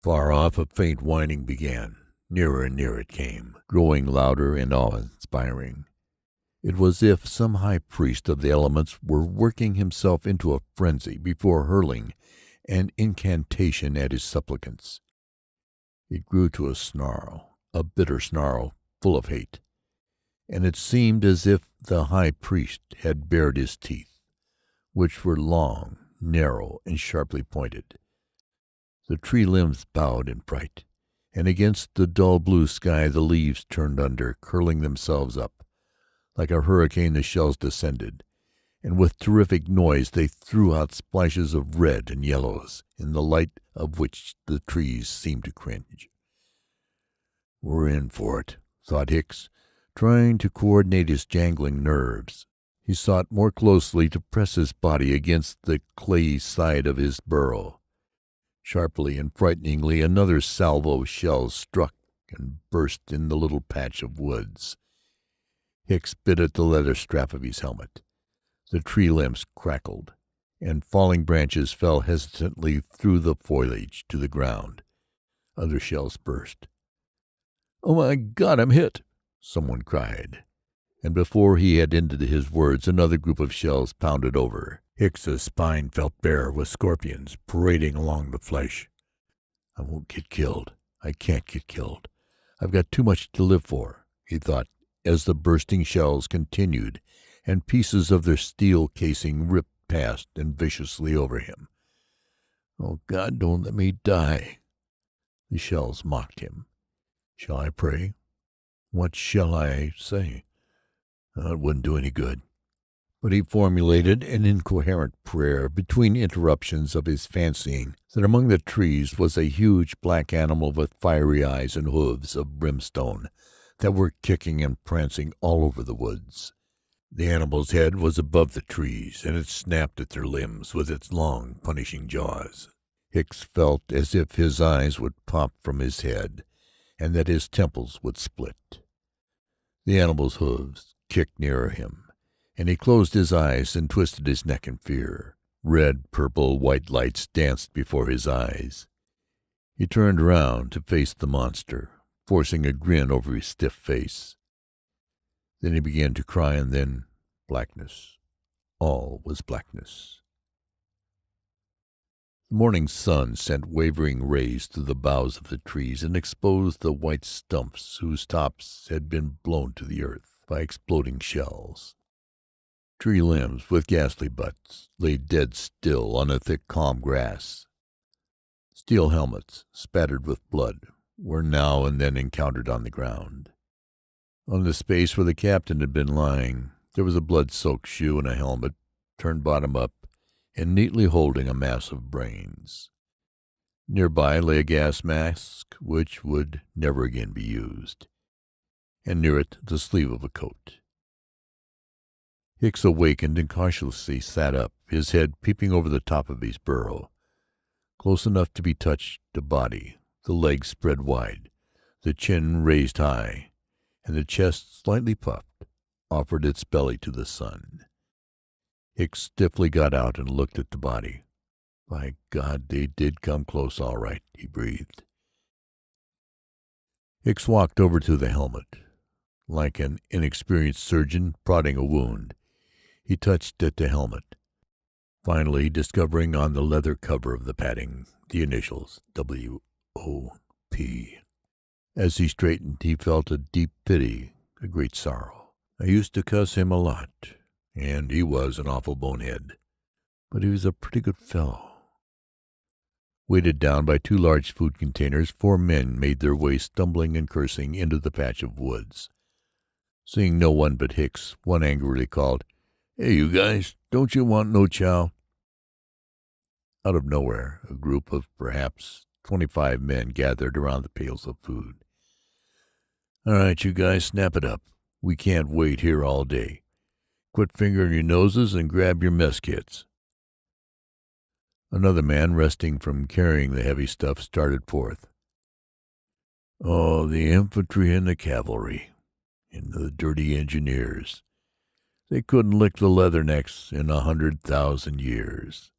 Far off, a faint whining began. Nearer and nearer it came, growing louder and awe-inspiring. It was as if some high priest of the elements were working himself into a frenzy before hurling an incantation at his supplicants. It grew to a snarl, a bitter snarl full of hate, and it seemed as if the high priest had bared his teeth, which were long, narrow, and sharply pointed. The tree limbs bowed in fright, and against the dull blue sky the leaves turned under, curling themselves up. Like a hurricane the shells descended, and with terrific noise they threw out splashes of red and yellows, in the light of which the trees seemed to cringe. "We're in for it," thought Hicks, trying to coordinate his jangling nerves. He sought more closely to press his body against the clayey side of his burrow. Sharply and frighteningly another salvo of shells struck and burst in the little patch of woods. Hicks bit at the leather strap of his helmet. The tree limbs crackled, and falling branches fell hesitantly through the foliage to the ground. Other shells burst. "Oh, my God, I'm hit!" someone cried, and before he had ended his words another group of shells pounded over. Hicks's spine felt bare with scorpions parading along the flesh. "I won't get killed. I can't get killed. I've got too much to live for," he thought, as the bursting shells continued and pieces of their steel casing ripped past and viciously over him. "Oh, God, don't let me die." The shells mocked him. Shall I pray? What shall I say? It wouldn't do any good. But he formulated an incoherent prayer between interruptions of his fancying that among the trees was a huge black animal with fiery eyes and hooves of brimstone that were kicking and prancing all over the woods. The animal's head was above the trees, and it snapped at their limbs with its long, punishing jaws. Hicks felt as if his eyes would pop from his head, and that his temples would split. The animal's hooves kicked nearer him, and he closed his eyes and twisted his neck in fear. Red, purple, white lights danced before his eyes. He turned around to face the monster, forcing a grin over his stiff face. Then he began to cry, and then blackness. All was blackness. The morning sun sent wavering rays through the boughs of the trees and exposed the white stumps whose tops had been blown to the earth by exploding shells. Tree limbs with ghastly butts lay dead still on the thick, calm grass. Steel helmets, spattered with blood, were now and then encountered on the ground. On the space where the captain had been lying, there was a blood-soaked shoe and a helmet turned bottom up and neatly holding a mass of brains. Nearby lay a gas mask which would never again be used, and near it the sleeve of a coat. Hicks awakened and cautiously sat up, his head peeping over the top of his burrow, close enough to be touched the body, the legs spread wide, the chin raised high, and the chest, slightly puffed, offered its belly to the sun. Hicks stiffly got out and looked at the body. "By God, they did come close all right," he breathed. Hicks walked over to the helmet. Like an inexperienced surgeon prodding a wound, he touched at the helmet, finally discovering on the leather cover of the padding the initials W.O.P. As he straightened, he felt a deep pity, a great sorrow. "I used to cuss him a lot, and he was an awful bonehead, but he was a pretty good fellow." Weighted down by two large food containers, 4 men made their way, stumbling and cursing, into the patch of woods. Seeing no one but Hicks, one angrily called, "Hey, you guys, don't you want no chow?" Out of nowhere, a group of perhaps 25 men gathered around the pails of food. "All right, you guys, snap it up. We can't wait here all day. Quit fingering your noses and grab your mess kits." Another man, resting from carrying the heavy stuff, started forth. "Oh, the infantry and the cavalry, and the dirty engineers. They couldn't lick the leathernecks in 100,000 years.